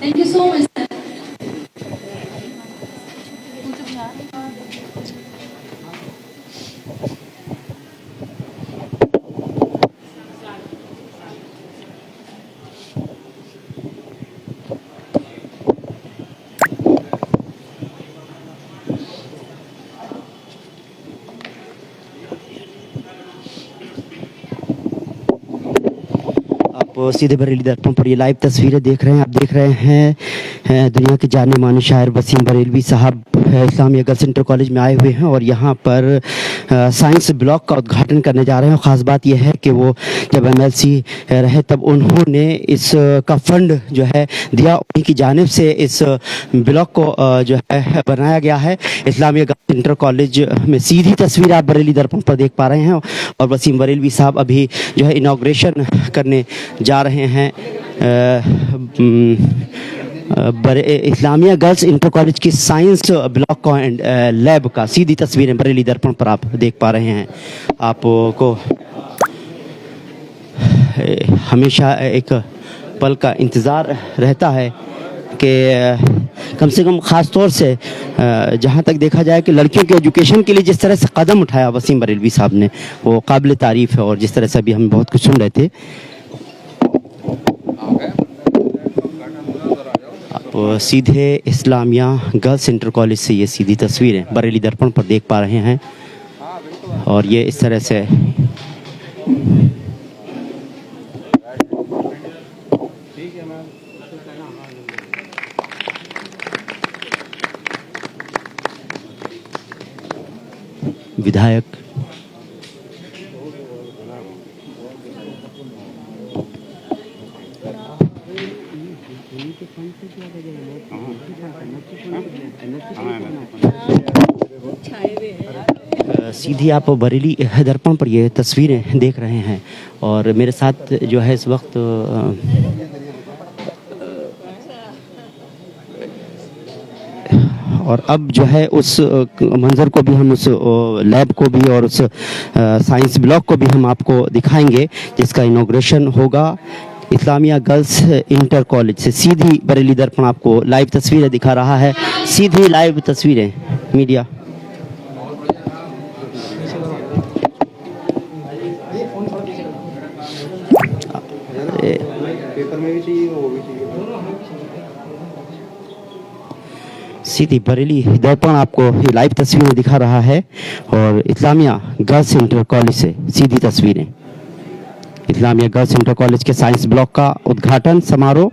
Thank you so much, sir. आप सीधे बरेली दर्पण पर ये लाइव तस्वीरें देख रहे हैं। आप देख रहे हैं दुनिया के जाने माने शायर वसीम बरेलवी साहब इस्लामिया गर्ल्स इंटर कॉलेज में आए हुए हैं और यहाँ पर साइंस ब्लॉक का उद्घाटन करने जा रहे हैं। ख़ास बात यह है कि वो जब एमएलसी रहे तब उन्होंने इस का फंड जो है दिया, उन्हीं की जानिब से इस ब्लॉक को जो है बनाया गया है। इस्लामिया गर्ल्स इंटर कॉलेज में सीधी तस्वीर आप बरेली दर्पण पर देख पा रहे हैं और वसीम बरेलवी साहब अभी जो है इनाग्रेशन करने जा रहे हैं इस्लामिया गर्ल्स इंटर कॉलेज की साइंस ब्लॉक का एंड लैब का। सीधी तस्वीरें बरेली दर्पण पर आप देख पा रहे हैं। आपको हमेशा एक पल का इंतज़ार रहता है कि कम से कम ख़ास तौर से जहाँ तक देखा जाए कि लड़कियों के एजुकेशन के लिए जिस तरह से कदम उठाया वसीम बरेलवी साहब ने, वो काबिल तारीफ़ है। और जिस तरह से अभी हम बहुत कुछ सुन रहे थे, आप सीधे इस्लामिया गर्ल्स इंटर कॉलेज से ये सीधी तस्वीरें बरेली दर्पण पर देख पा रहे हैं और ये इस तरह से विधायक सीधी आप बरेली दर्पण पर ये तस्वीरें देख रहे हैं और मेरे साथ जो है इस वक्त और अब जो है उस मंज़र को भी हम उस लैब को भी और उस साइंस ब्लॉक को भी हम आपको दिखाएंगे जिसका इनॉग्रेशन होगा इस्लामिया गर्ल्स इंटर कॉलेज से। सीधी बरेली दर्पण आपको लाइव तस्वीरें दिखा रहा है, सीधी लाइव तस्वीरें मीडिया। पेपर में भी चाहिए, वो भी चाहिए। सीधी बरेली दर्पण आपको ये लाइव तस्वीरें दिखा रहा है और इस्लामिया गर्ल्स इंटर कॉलेज से सीधी तस्वीरें। इस्लामिया गर्ल्स इंटर कॉलेज के साइंस ब्लॉक का उद्घाटन समारोह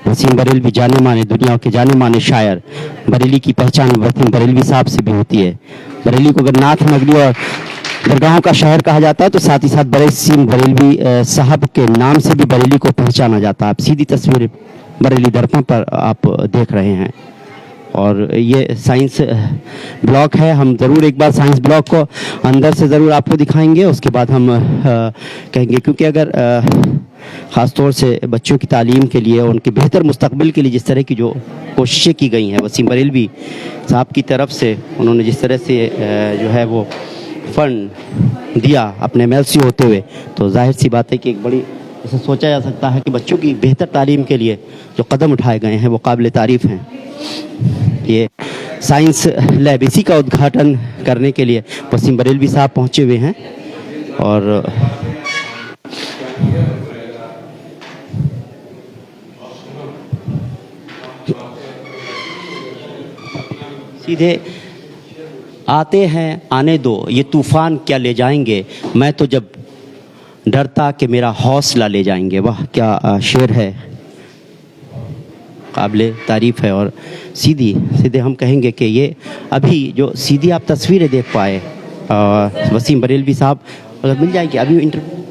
वसीम बरेलवी जाने माने दुनिया के जाने माने शायर, बरेली की पहचान वसीम बरेलवी साहब से भी होती है। बरेली को अगर नाथ नगरी और दरगाहों का शहर कहा जाता है तो साथ ही साथ वसीम बरेलवी साहब के नाम से भी बरेली को पहचाना जाता है। आप सीधी तस्वीर बरेली दर्पण पर आप देख रहे हैं और ये साइंस ब्लॉक है। हम ज़रूर एक बार साइंस ब्लॉक को अंदर से ज़रूर आपको दिखाएंगे, उसके बाद हम कहेंगे, क्योंकि अगर ख़ास तौर से बच्चों की तालीम के लिए, उनके बेहतर मुस्तकबिल के लिए जिस तरह की जो कोशिशें की गई हैं वसीम बरेलवी साहब की तरफ से, उन्होंने जिस तरह से जो है वो फ़ंड दिया अपने एमएलसी होते हुए, तो जाहिर सी बात है कि एक बड़ी ऐसा सोचा जा सकता है कि बच्चों की बेहतर तालीम के लिए जो कदम उठाए गए हैं वो काबिल तारीफ़ हैं। ये साइंस लैब, इसी का उद्घाटन करने के लिए वसीम बरेलवी साहब पहुंचे हुए हैं और सीधे आते हैं आने दो ये तूफ़ान क्या ले जाएंगे, मैं तो जब डरता कि मेरा हौसला ले जाएंगे। वाह क्या शेर है, काबिल तारीफ़ है। और सीधे हम कहेंगे कि ये अभी जो सीधी आप तस्वीरें देख पाए वसीम बरेलवी साहब, अगर मिल जाएगी अभी इंटरव्यू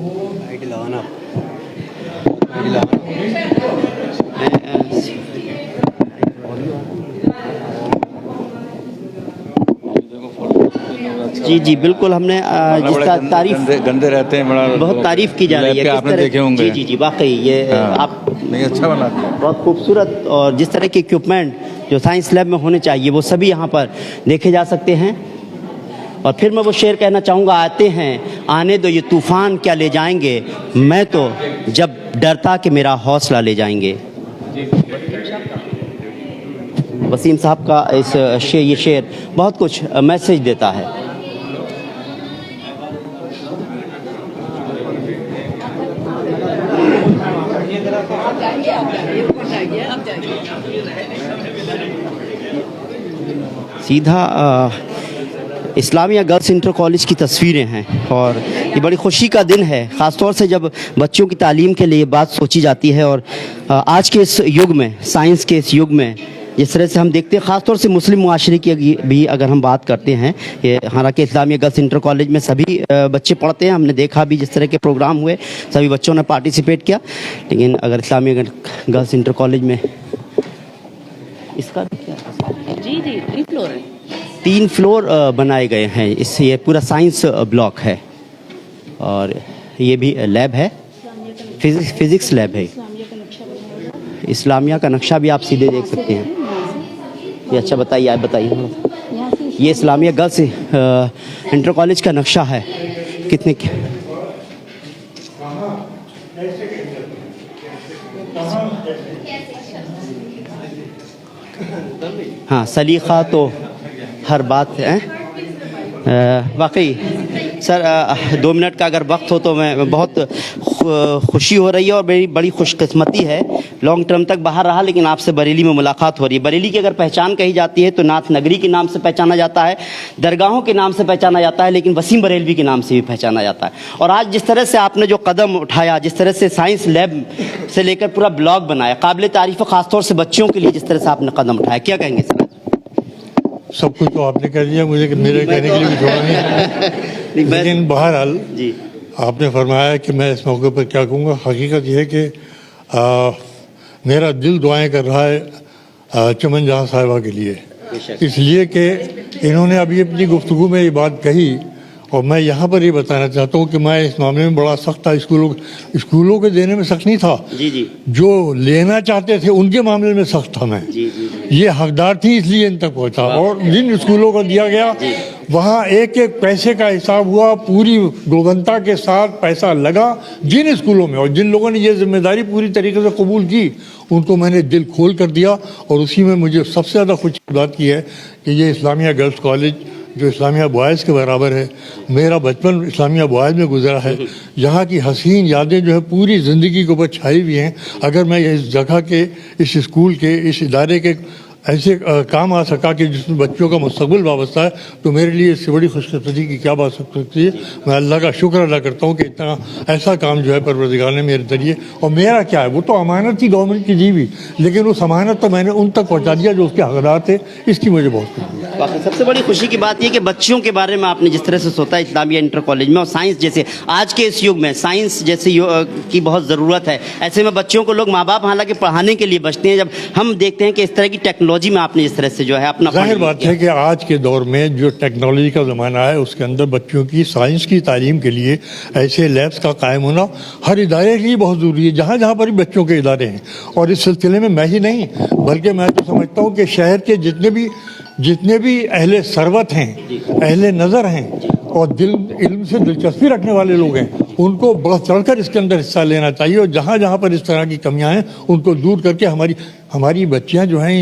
जी जी बिल्कुल। हमने जिस तारीफ गंदे रहते हैं, बड़ा बहुत तारीफ की जा रही है, आपने देखे होंगे। जी जी जी वाकई ये आप नहीं अच्छा बनाते हैं, बहुत खूबसूरत। और जिस तरह के इक्विपमेंट जो साइंस लैब में होने चाहिए वो सभी यहाँ पर देखे जा सकते हैं। और फिर मैं वो शेर कहना चाहूँगा, आते हैं आने दो ये तूफ़ान क्या ले जाएंगे, मैं तो जब डरता कि मेरा हौसला ले जाएंगे। वसीम साहब का ये शेर बहुत कुछ मैसेज देता है। सीधा इस्लामिया गर्ल्स इंटर कॉलेज की तस्वीरें हैं और ये बड़ी खुशी का दिन है, ख़ासतौर से जब बच्चों की तालीम के लिए ये बात सोची जाती है। और आज के इस युग में, साइंस के इस युग में जिस तरह से हम देखते हैं, ख़ासतौर से मुस्लिम मुआशरे की भी अगर हम बात करते हैं, ये हालांकि इस्लामिया गर्ल्स इंटर कॉलेज में सभी बच्चे पढ़ते हैं, हमने देखा भी जिस तरह के प्रोग्राम हुए सभी बच्चों ने पार्टिसिपेट किया। लेकिन अगर इस्लामिया गर्ल्स इंटर कॉलेज में इसका भी क्या है? जी 3 फ्लोर है। 3 फ्लोर बनाए गए हैं। इस ये पूरा साइंस ब्लॉक है और ये भी लैब है, फिजिक्स लैब है। इस्लामिया का नक्शा भी आप सीधे देख सकते हैं। ये अच्छा बताइए, आप बताइए। ये इस्लामिया गर्ल्स इंटर कॉलेज का नक्शा है। कितने हाँ, सलीखा तो हर बात है। वाकई सर 2 मिनट का अगर वक्त हो तो मैं बहुत खुशी हो रही है और मेरी बड़ी खुशकिस्मती है। लॉन्ग टर्म तक बाहर रहा लेकिन आपसे बरेली में मुलाकात हो रही है। बरेली की अगर पहचान कही जाती है तो नाथ नगरी के नाम से पहचाना जाता है, दरगाहों के नाम से पहचाना जाता है, लेकिन वसीम बरेलवी के नाम से भी पहचाना जाता है। और आज जिस तरह से आपने जो कदम उठाया, जिस तरह से साइंस लैब से लेकर पूरा ब्लॉक बनाया, काबिल तारीफ है, ख़ासतौर से बच्चों के लिए जिस तरह से आपने कदम उठाया, क्या कहेंगे सर? सब कुछ तो आपने कर दिया, मुझे मेरे कहने के लिए भी छोड़ा नहीं। लेकिन बहरहाल जी, आपने फरमाया कि मैं इस मौके पर क्या कहूँगा। हकीकत यह है कि मेरा दिल दुआएं कर रहा है चमन जहाँ साहिबा के लिए, इसलिए कि इन्होंने अभी अपनी गुफ्तगू में ये बात कही और मैं यहाँ पर ये बताना चाहता हूँ कि मैं इस मामले में बड़ा सख्त था। स्कूलों के देने में सख्त नहीं था, जी जी, जो लेना चाहते थे उनके मामले में सख्त था मैं। जी जी, ये हकदार थी इसलिए इन तक पहुंचा। और जिन स्कूलों को दिया गया वहाँ एक एक पैसे का हिसाब हुआ, पूरी गुणवत्ता के साथ पैसा लगा। जिन स्कूलों में और जिन लोगों ने ये जिम्मेदारी पूरी तरीके से कबूल की उनको मैंने दिल खोल कर दिया। और उसी में मुझे सबसे ज़्यादा खुशी की बात की है कि ये इस्लामिया गर्ल्स कॉलेज जो इस्लामिया बॉयज़ के बराबर है, मेरा बचपन इस्लामिया बॉयज़ में गुजरा है। यहाँ की हसीन यादें जो है पूरी ज़िंदगी के ऊपर छाई हुई हैं। अगर मैं इस जगह के, इस स्कूल के, इस इदारे के ऐसे काम आ सका कि जिसमें बच्चों का मुस्तकबिल वाबस्ता है, तो मेरे लिए इससे बड़ी खुशकिस्मती की क्या बात सकती है। मैं अल्लाह का शुक्र अदा करता हूँ कि इतना ऐसा काम जो है परवरदिगार ने मेरे जरिए, और मेरा क्या है, वो तो अमानत थी गवर्नमेंट की दी हुई, लेकिन उस अमानत तो मैंने उन तक पहुँचा दिया जो उसके हकदार थे। इसकी मुझे बहुत खुशी है। सबसे बड़ी खुशी की बात यह कि बच्चों के बारे में आपने जिस तरह से सोचा इस्लामिया इंटर कॉलेज में, और साइंस जैसे आज के इस युग में साइंस जैसे की बहुत ज़रूरत है, ऐसे में बच्चों को लोग माँ बाप हालांकि पढ़ाने के लिए बचते हैं, जब हम देखते हैं कि इस तरह की टेक्नोलॉजी में आपने जिस तरह से जो है अपना, जाहिर बात है कि आज के दौर में जो टेक्नोलॉजी का ज़माना है उसके अंदर बच्चों की साइंस की तालीम के लिए ऐसे लैब्स का कायम होना हर इदारे के लिए बहुत ज़रूरी है, जहाँ जहाँ पर भी बच्चों के इदारे हैं। और इस सिलसिले में मैं ही नहीं बल्कि मैं तो समझता हूँ कि शहर के जितने भी अहले सरवत हैं, अहले नज़र हैं और इल्म से दिलचस्पी रखने वाले लोग हैं, उनको बढ़ चढ़कर इसके अंदर हिस्सा लेना चाहिए। और जहाँ जहाँ पर इस तरह की कमियाँ हैं उनको दूर करके हमारी बच्चियाँ जो हैं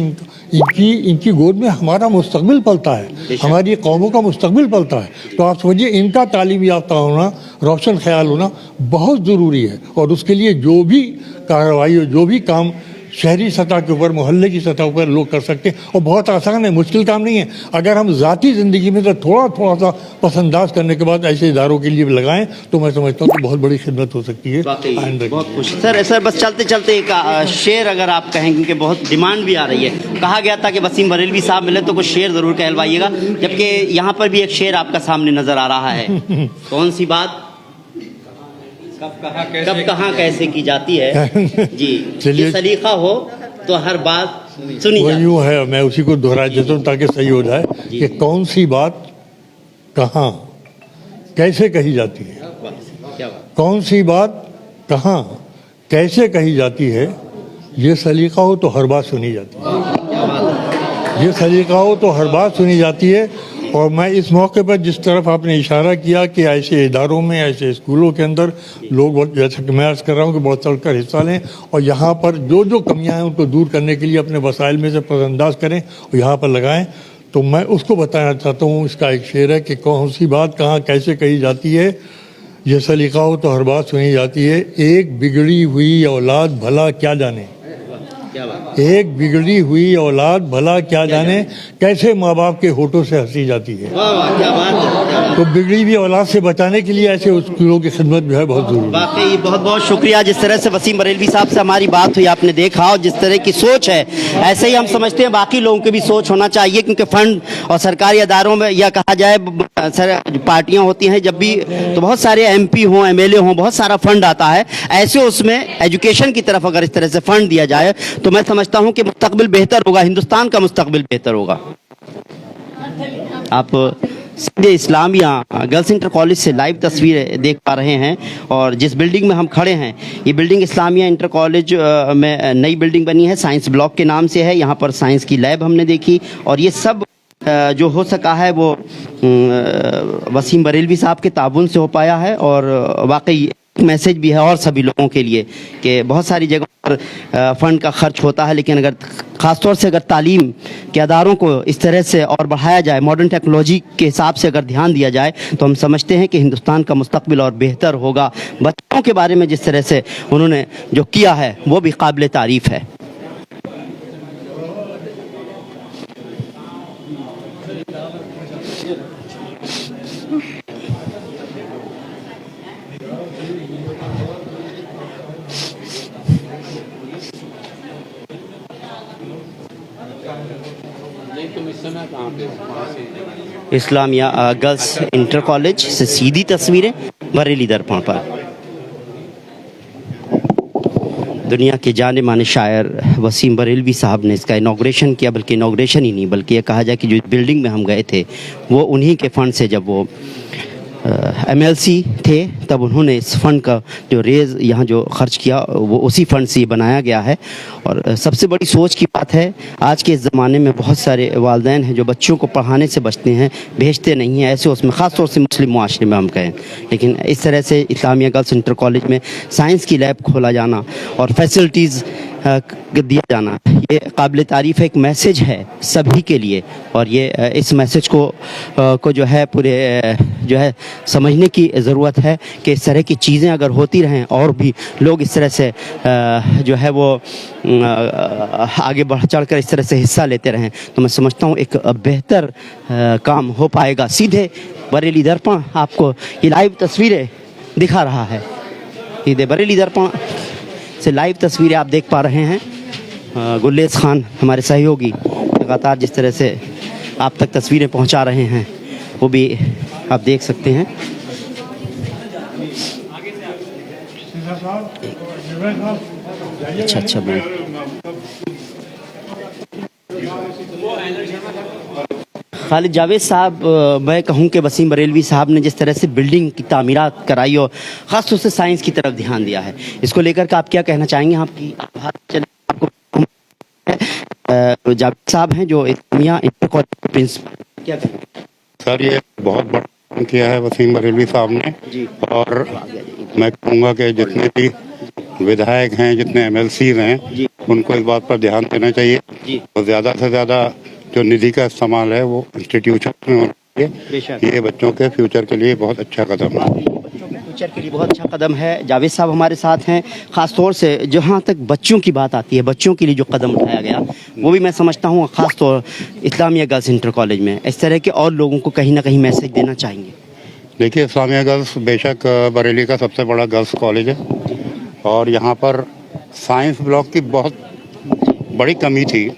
इनकी गोद में हमारा मुस्तकबिल पलता है, हमारी कौमों का मुस्तकबिल पलता है। तो आप समझिए इनका तालीम याफ्ता होना, रोशन ख्याल होना बहुत ज़रूरी है। और उसके लिए जो भी कार्रवाई हो, जो भी काम शहरी सतह के ऊपर, मोहल्ले की सतह पर लोग कर सकते हैं, और बहुत आसान है, मुश्किल काम नहीं है। अगर हम ज़ाती ज़िंदगी में तो थोड़ा सा पसंदाज करने के बाद ऐसे इदारों के लिए लगाएं तो मैं समझता हूँ कि बहुत बड़ी खिदमत हो सकती है। बहुत खुश सर बस चलते चलते एक शेर अगर आप कहेंगे कि बहुत डिमांड भी आ रही है, कहा गया था कि वसीम बरेलवी साहब मिले तो कुछ शेर ज़रूर कहलवाइएगा, जबकि यहाँ पर भी एक शेर आपका सामने नज़र आ रहा है। कौन सी बात कब कहाँ कैसे की जाती है जी, ये सलीका हो तो हर बात सुनी वो यूँ है, मैं उसी को दोहरा देता हूँ ताकि सही हो जाए कि कौन सी बात कहाँ कैसे कही जाती है। क्या बात? कौन सी बात कहाँ कैसे कही जाती है, ये सलीका हो तो हर बात सुनी जाती है। ये सलीका हो तो हर बात सुनी जाती है। और मैं इस मौके पर जिस तरफ आपने इशारा किया कि ऐसे इदारों में, ऐसे स्कूलों के अंदर लोग बहुत, जैसा कि मैं अर्ज़ कर रहा हूँ कि बहुत चढ़कर हिस्सा लें और यहाँ पर जो जो कमियाँ हैं उनको दूर करने के लिए अपने वसाइल में से नज़रअंदाज करें और यहाँ पर लगाएं, तो मैं उसको बताना चाहता हूँ। इसका एक शेर है कि कौन सी बात कहाँ कैसे कही जाती है, ये सलीका हो तो हर बात सुनी जाती है। एक बिगड़ी हुई औलाद भला क्या जाने, एक बिगड़ी हुई औलाद भला क्या जाने, कैसे माँ बाप के होठों से हंसी जाती है। तो बिगड़ी हुई औलाद से बचाने के लिए ऐसे स्कूलों की खिदमत जो है बहुत जरूरी है। वाकई बहुत बहुत शुक्रिया। जिस तरह से वसीम बरेलवी साहब से हमारी बात हुई, आपने देखा, और जिस तरह की सोच है, ऐसे ही हम समझते हैं बाकी लोगों की भी सोच होना चाहिए, क्योंकि फंड और सरकारी अदारों में या कहा जाए पार्टियां होती हैं जब भी, तो बहुत सारे MP हों, MLA हों, बहुत सारा फंड आता है। ऐसे उसमें एजुकेशन की तरफ अगर इस तरह से फंड दिया जाए तो मैं समझता हूं कि मुस्तकबिल बेहतर होगा, हिंदुस्तान का मुस्तकबिल बेहतर होगा। आप सीधे इस्लामिया गर्ल्स इंटर कॉलेज से लाइव तस्वीरें देख पा रहे हैं, और जिस बिल्डिंग में हम खड़े हैं, ये बिल्डिंग इस्लामिया इंटर कॉलेज में नई बिल्डिंग बनी है, साइंस ब्लॉक के नाम से है। यहाँ पर साइंस की लैब हमने देखी, और ये सब जो हो सका है वो वसीम बरेलवी साहब के ताबुन से हो पाया है। और वाकई मैसेज भी है और सभी लोगों के लिए कि बहुत सारी जगहों पर फंड का खर्च होता है, लेकिन अगर ख़ासतौर से अगर तालीम के अदारों को इस तरह से और बढ़ाया जाए, मॉडर्न टेक्नोलॉजी के हिसाब से अगर ध्यान दिया जाए, तो हम समझते हैं कि हिंदुस्तान का मुस्तकबिल और बेहतर होगा। बच्चों के बारे में जिस तरह से उन्होंने जो किया है वो भी काबिल तारीफ़ है। इस्लामिया गर्ल्स इंटर कॉलेज से सीधी तस्वीरें बरेली दर्पण पर। दुनिया के जाने माने शायर वसीम बरेलवी साहब ने इसका इनॉग्रेशन किया, बल्कि इनॉग्रेशन ही नहीं, बल्कि ये कहा जाए कि जो बिल्डिंग में हम गए थे वो उन्हीं के फंड से, जब वो MLC थे तब उन्होंने इस फंड का जो रेज यहाँ जो खर्च किया वो उसी फंड से बनाया गया है। और सबसे बड़ी सोच की बात है, आज के इस ज़माने में बहुत सारे वालिदैन हैं जो बच्चों को पढ़ाने से बचते हैं, भेजते नहीं हैं ऐसे, उसमें ख़ास तौर से मुस्लिम मुआशरे में हम कहें। लेकिन इस तरह से इस्लामिया गर्ल्स इंटर कॉलेज में साइंस की लैब खोला जाना और फैसिलिटीज़ दिया जाना, ये काबिल तारीफ़ एक मैसेज है सभी के लिए। और ये इस मैसेज को जो है पूरे जो है समझने की ज़रूरत है कि इस तरह की चीज़ें अगर होती रहें और भी लोग इस तरह से जो है वो आगे बढ़ चढ़ कर इस तरह से हिस्सा लेते रहें, तो मैं समझता हूँ एक बेहतर काम हो पाएगा। सीधे बरेली दर्पण आपको ये लाइव तस्वीरें दिखा रहा है। सीधे बरेली दर्पण से लाइव तस्वीरें आप देख पा रहे हैं। गुल्लेस खान हमारे सहयोगी लगातार जिस तरह से आप तक तस्वीरें पहुंचा रहे हैं वो भी आप देख सकते हैं। अच्छा बोल। खालिद जावेद साहब, मैं कहूँ कि वसीम बरेलवी साहब ने जिस तरह से बिल्डिंग की तामीरात कराई और ख़ास तौर से साइंस की तरफ ध्यान दिया है, इसको लेकर के आप क्या कहना चाहेंगे? आपकी जावेद साहब हैं जो इस्लामिया इंटर कॉलेज के प्रिंसिपल, क्या कहेंगे? सर, ये बहुत बड़ा काम किया है वसीम बरेलवी साहब ने, और मैं कहूँगा कि जितने भी विधायक हैं, जितने MLC हैं, उनको इस बात पर ध्यान देना चाहिए और ज़्यादा से ज़्यादा जो निधि का इस्तेमाल है वो इंस्टीट्यूशन में होना चाहिए। ये बच्चों के फ्यूचर के लिए बहुत अच्छा कदम है। फ्यूचर के लिए बहुत अच्छा कदम है। जावेद साहब हमारे साथ हैं। ख़ास तौर से जहाँ तक बच्चों की बात आती है, बच्चों के लिए जो कदम उठाया गया वो भी मैं समझता हूँ ख़ास तौर इस्लामिया गर्ल्स इंटर कॉलेज में इस तरह के और लोगों को कहीं ना कहीं मैसेज देना चाहेंगे। देखिए, इस्लामिया गर्ल्स बेशक बरेली का सबसे बड़ा गर्ल्स कॉलेज है, और यहाँ पर साइंस ब्लॉक की बहुत बड़ी कमी थी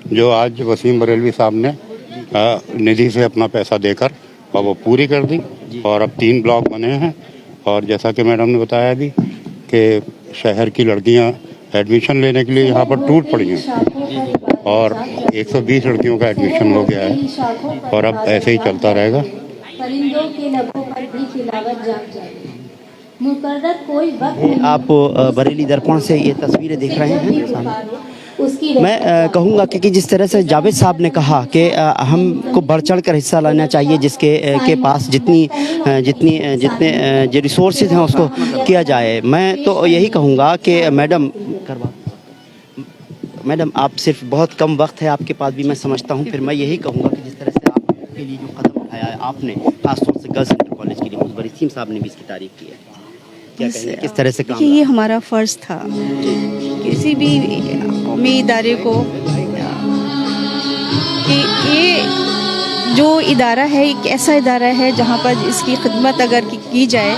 जो आज वसीम बरेलवी साहब ने निधि से अपना पैसा देकर और वो पूरी कर दी, और अब 3 ब्लॉक बने हैं। और जैसा कि मैडम ने बताया भी कि शहर की लड़कियां एडमिशन लेने के लिए यहाँ पर टूट पड़ी हैं, और 120 लड़कियों का एडमिशन हो गया है, और अब ऐसे ही चलता रहेगा। मुकर्रर कोई वक्त नहीं आप बरेली दर्पण से ये तस्वीरें देख रहे हैं सामने। उसकी मैं कहूँगा कि जिस तरह से जावेद साहब ने कहा कि हमको बढ़ चढ़ कर हिस्सा लेना चाहिए, जिसके के पास जितने जो रिसोर्सेज हैं उसको किया जाए। मैं तो यही कहूँगा कि मैडम आप सिर्फ बहुत कम वक्त है आपके पास भी, मैं समझता हूँ। फिर मैं यही कहूँगा कि जिस तरह से आपके लिए जो कदम उठाया है आपने, खासतौर से गर्ल्स इंटर कॉलेज के लिए, मुजबर इसीम साहब ने भी इसकी तारीफ की है, क्या कहेंगे, किस तरह से काम कि ये हमारा फ़र्ज़ था किसी भी कौमी इदारे को कि ये जो इदारा है एक ऐसा इदारा है जहाँ पर इसकी खिदमत अगर की जाए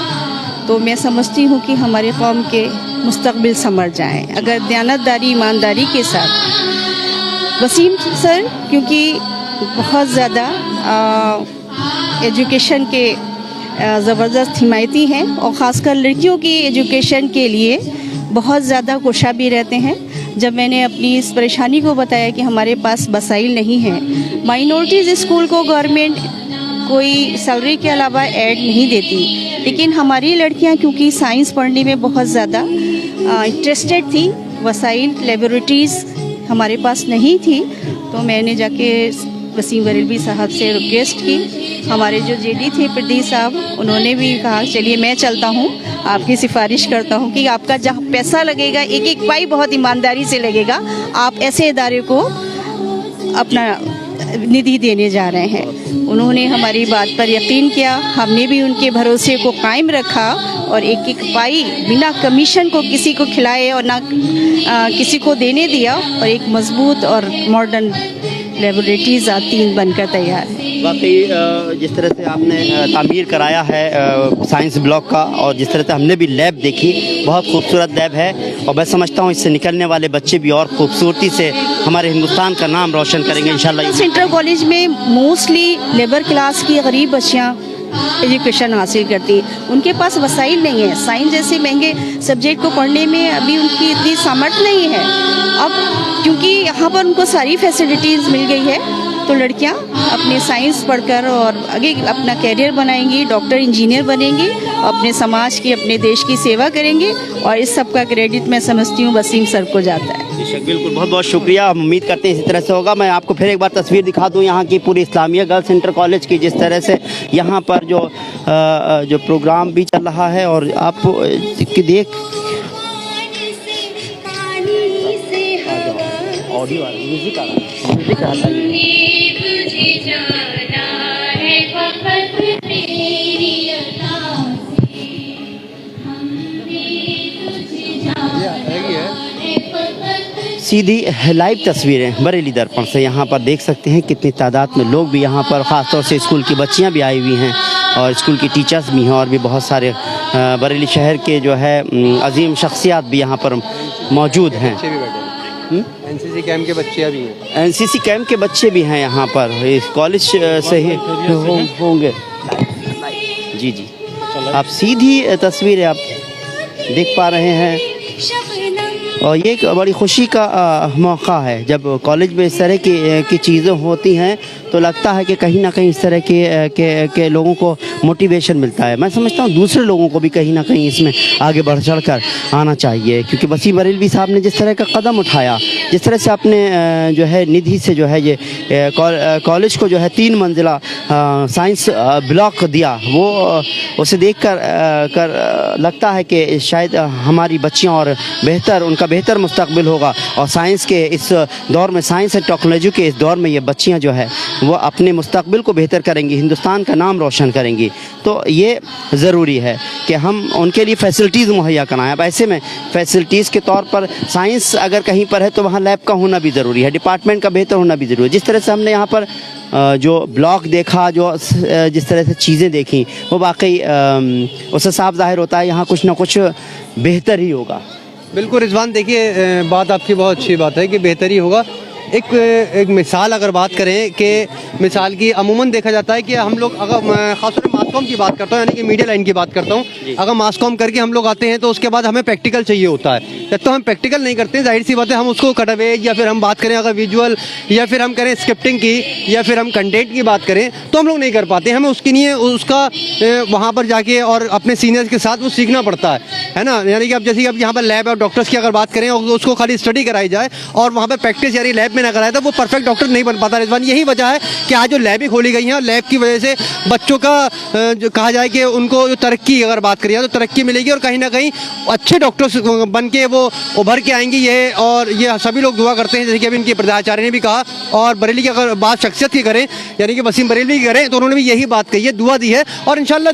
तो मैं समझती हूँ कि हमारे कौम के मुस्तकबिल संवर जाएँ अगर दयानतदारी ईमानदारी के साथ। वसीम सर क्योंकि बहुत ज़्यादा एजुकेशन के ज़बरदस्त हिमायती हैं और ख़ासकर लड़कियों की एजुकेशन के लिए बहुत ज़्यादा कोशा भी रहते हैं। जब मैंने अपनी इस परेशानी को बताया कि हमारे पास वसाइल नहीं हैं, माइनॉरिटीज़ स्कूल को गवर्नमेंट कोई सैलरी के अलावा ऐड नहीं देती, लेकिन हमारी लड़कियां क्योंकि साइंस पढ़ने में बहुत ज़्यादा इंटरेस्टेड थी, वसाइल लेबोरेटरीज़ हमारे पास नहीं थी, तो मैंने जाके वसीम बरेलवी साहब से रिक्वेस्ट की। हमारे जो जेडी थे प्रदीप साहब, उन्होंने भी कहा चलिए मैं चलता हूँ, आपकी सिफारिश करता हूँ कि आपका जहाँ पैसा लगेगा एक एक पाई बहुत ईमानदारी से लगेगा, आप ऐसे इदारे को अपना निधि देने जा रहे हैं। उन्होंने हमारी बात पर यकीन किया, हमने भी उनके भरोसे को कायम रखा और एक एक पाई बिना कमीशन को किसी को खिलाए और ना किसी को देने दिया और एक मजबूत और मॉडर्न लेबोरेटरीज 3 बनकर तैयार है। वाकई जिस तरह से आपने तामीर कराया है साइंस ब्लॉक का और जिस तरह से हमने भी लैब देखी, बहुत खूबसूरत लैब है और मैं समझता हूँ इससे निकलने वाले बच्चे भी और खूबसूरती से हमारे हिंदुस्तान का नाम रोशन करेंगे इंशाल्लाह। इंटर कॉलेज में मोस्टली लेबर क्लास की गरीब बच्चियाँ एजुकेशन हासिल करती, उनके पास वसाइल नहीं है, साइंस जैसे महंगे सब्जेक्ट को पढ़ने में अभी उनकी इतनी सामर्थ्य नहीं है। अब क्योंकि यहाँ पर उनको सारी फैसिलिटीज़ मिल गई है तो लड़कियाँ अपने साइंस पढ़कर और आगे अपना कैरियर बनाएंगी, डॉक्टर इंजीनियर बनेंगी, अपने समाज की अपने देश की सेवा करेंगी और इस सब का क्रेडिट मैं समझती हूँ वसीम सर को जाता है। बिल्कुल, बहुत बहुत शुक्रिया। हम उम्मीद करते हैं इसी तरह से होगा। मैं आपको फिर एक बार तस्वीर दिखा दूं यहाँ की पूरी इस्लामिया गर्ल्स इंटर कॉलेज की, जिस तरह से यहाँ पर जो प्रोग्राम भी चल रहा है और आप की देख ऑडियो म्यूजिक आ रहा है। सीधी लाइव तस्वीरें बरेली दर्पण से यहाँ पर देख सकते हैं कितनी तादाद में लोग भी यहाँ पर, ख़ासतौर से स्कूल की बच्चियाँ भी आई हुई हैं और स्कूल की टीचर्स भी हैं और भी बहुत सारे बरेली शहर के जो है अजीम शख्सियात भी यहाँ पर मौजूद हैं। एनसीसी कैंप के बच्चे भी हैं, एनसीसी कैंप के बच्चे भी हैं यहाँ पर, इस कॉलेज से ही होंगे। जी जी, आप सीधी तस्वीरें आप देख पा रहे हैं और ये एक बड़ी खुशी का मौका है जब कॉलेज में इस तरह की चीज़ें होती हैं, तो लगता है कि कहीं ना कहीं इस तरह के लोगों को मोटिवेशन मिलता है। मैं समझता हूँ दूसरे लोगों को भी कहीं ना कहीं इसमें आगे बढ़ चढ़ कर आना चाहिए, क्योंकि वसीम बरेलवी साहब ने जिस तरह का कदम उठाया, जिस तरह से आपने जो है निधि से जो है ये कॉलेज को जो है 3 मंजिला साइंस ब्लॉक दिया, वो उसे देख कर लगता है कि शायद हमारी बच्चियाँ और उनका बेहतर मुस्तकबिल होगा और साइंस के इस दौर में, साइंस एंड टेक्नोलॉजी के इस दौर में ये बच्चियाँ जो है वो अपने मुस्तकबिल को बेहतर करेंगी, हिंदुस्तान का नाम रोशन करेंगी। तो ये ज़रूरी है कि हम उनके लिए फैसिलिटीज़ मुहैया कराएं। अब ऐसे में फैसिलिटीज़ के तौर पर साइंस अगर कहीं पर है तो वहाँ लैब का होना भी ज़रूरी है, डिपार्टमेंट का बेहतर होना भी ज़रूरी है। जिस तरह से हमने यहाँ पर जो ब्लॉक देखा, जो जिस तरह से चीज़ें देखी, वो वाकई उससे साफ ज़ाहिर होता है यहाँ कुछ ना कुछ बेहतर ही होगा। बिल्कुल रिजवान, देखिए बात आपकी बहुत अच्छी बात है कि बेहतरी होगा, एक मिसाल अगर बात करें कि मिसाल की अमूमन देखा जाता है कि हम लोग अगर खासतौर पर मास कॉम की बात करता हूँ, यानी कि मीडिया लाइन की बात करता हूँ, अगर मास कॉम करके हम लोग आते हैं तो उसके बाद हमें प्रैक्टिकल चाहिए होता है। जब तो हम प्रैक्टिकल नहीं करते हैं, जाहिर सी बात है हम उसको कट अवे, या फिर हम बात करें अगर विजुअल, या फिर हम करें स्क्रिप्टिंग की, या फिर हम कंटेंट की बात करें, तो हम लोग नहीं कर पाते। हमें उसके लिए उसका वहाँ पर जाके और अपने सीनियर्स के साथ वो सीखना पड़ता है ना। यानी कि अब जैसे कि अब यहाँ पर लैब और डॉक्टर्स की अगर बात करें और उसको खाली स्टडी कराई जाए और वहाँ पर प्रैक्टिस यानी लैब में ना कराए तो वो परफेक्ट डॉक्टर नहीं बन पाता रिजवान। यही वजह है कि आज जो लैबें खोली गई हैं और लैब की वजह से बच्चों का जो कहा जाए कि उनको जो तरक्की अगर बात करिए तो तरक्की मिलेगी और कहीं ना कहीं अच्छे डॉक्टर्स बन के वो उभर के आएंगे। ये और ये सभी लोग दुआ करते हैं, जैसे कि अभी इनके प्रधानाचार्य ने भी कहा। और बरेली की अगर बात शख्सियत की करें यानी कि वसीम बरेली की करें तो उन्होंने भी यही बात कही है, दुआ दी है और इंशाल्लाह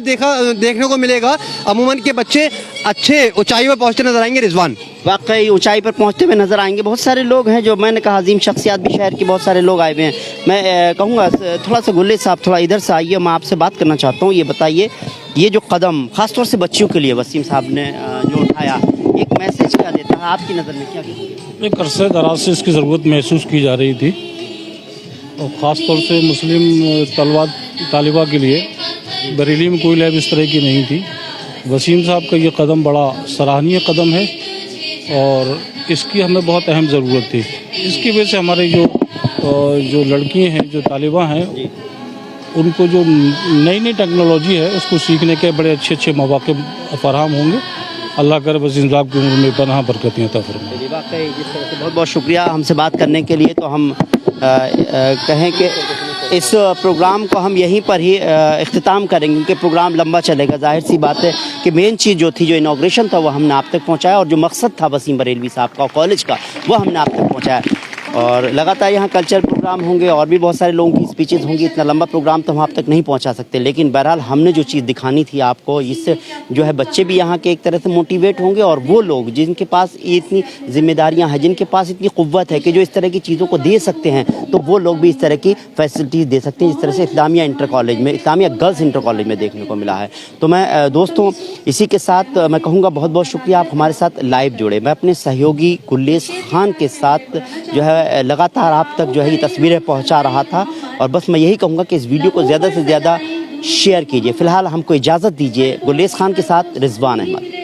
देखने को मिलेगा अमूमन के बच्चे अच्छे ऊंचाई पर पहुंचते नजर आएंगे रिजवान। वाकई ऊंचाई पर पहुंचते हुए नजर आएंगे। बहुत सारे लोग हैं जो मैंने कहा अजीम शख्सियात भी शहर के बहुत सारे लोग आए हुए हैं। मैं कहूँगा थोड़ा सा गुल्ले साहब थोड़ा इधर से आइए, मैं आपसे बात करना चाहता हूँ। ये बताइए ये जो कदम खासतौर से बच्चियों के लिए वसीम साहब ने जो उठाया, एक मैसेज क्या देता है आपकी नज़र में? क्या एक अरसे दराज से इसकी ज़रूरत महसूस की जा रही थी और ख़ास तौर से मुस्लिम तालिबा के लिए बरेली में कोई लैब इस तरह की नहीं थी। वसीम साहब का ये कदम बड़ा सराहनीय कदम है और इसकी हमें बहुत अहम ज़रूरत थी। इसकी वजह से हमारे जो लड़कियां हैं, जो तालिबा हैं, उनको जो नई नई टेक्नोलॉजी है उसको सीखने के बड़े अच्छे अच्छे मौके फराहम होंगे। अल्लाह करे वसीम साहब की उम्र में पनाह बरकतें अता फरमाए। वाकई जिस तरह से बहुत बहुत शुक्रिया हमसे बात करने के लिए। तो हम कहें कि इस प्रोग्राम को हम यहीं पर ही इख्तिताम करेंगे क्योंकि प्रोग्राम लंबा चलेगा। जाहिर सी बात है कि मेन चीज़ जो थी, जो इनाग्रेशन था, वो हमने आप तक पहुंचाया और जो मकसद था वसीम बरेलवी साहब का कॉलेज का, वो हमने आप तक पहुंचाया। और लगातार यहाँ कल्चरल प्रोग्राम होंगे और भी बहुत सारे लोगों की स्पीचेस होंगी। इतना लंबा प्रोग्राम तो हम आप तक नहीं पहुँचा सकते, लेकिन बहरहाल हमने जो चीज़ दिखानी थी आपको, इससे जो है बच्चे भी यहाँ के एक तरह से मोटिवेट होंगे और वो लोग जिनके पास इतनी जिम्मेदारियाँ हैं, जिनके पास इतनी क़ुव्वत है कि जो इस तरह की चीज़ों को दे सकते हैं, तो वो लोग भी इस तरह की फैसिलिटीज़ दे सकते हैं जिस तरह से इस्लामिया इंटर कॉलेज में, इस्लामिया गर्ल्स इंटर कॉलेज में देखने को मिला है। तो मैं दोस्तों इसी के साथ मैं कहूँगा बहुत बहुत शुक्रिया आप हमारे साथ लाइव जुड़े। मैं अपने सहयोगी गुल्लेस खान के साथ जो है लगातार आप तक जो है ये तस्वीरें पहुंचा रहा था और बस मैं यही कहूँगा कि इस वीडियो को ज़्यादा से ज़्यादा शेयर कीजिए। फ़िलहाल हमको इजाज़त दीजिए। गुल्लेस खान के साथ रिजवान अहमद।